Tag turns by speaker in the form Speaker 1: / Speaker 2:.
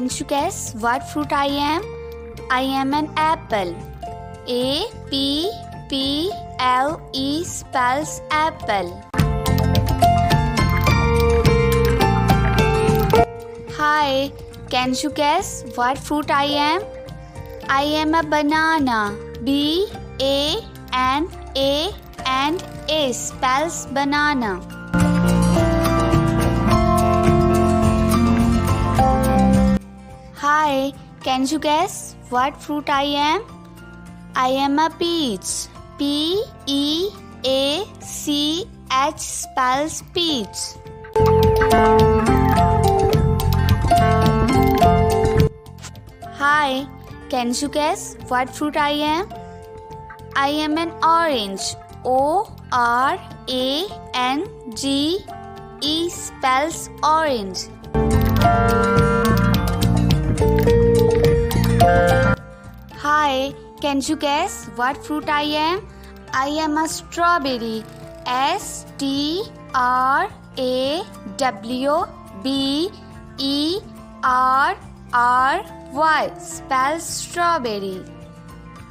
Speaker 1: Can you guess what fruit I am? I am an apple. A-P-P-L-E spells apple. Hi, can you guess what fruit I am? I am a banana. B-A-N-A spells banana. Hi, can you guess what fruit I am? I am a peach. P-E-A-C-H spells peach. Hi, can you guess what fruit I am? I am an orange. O-R-A-N-G-E spells orange. Hi, can you guess what fruit I am? I am a strawberry. S-T-R-A-W-B-E-R-R-Y spells strawberry.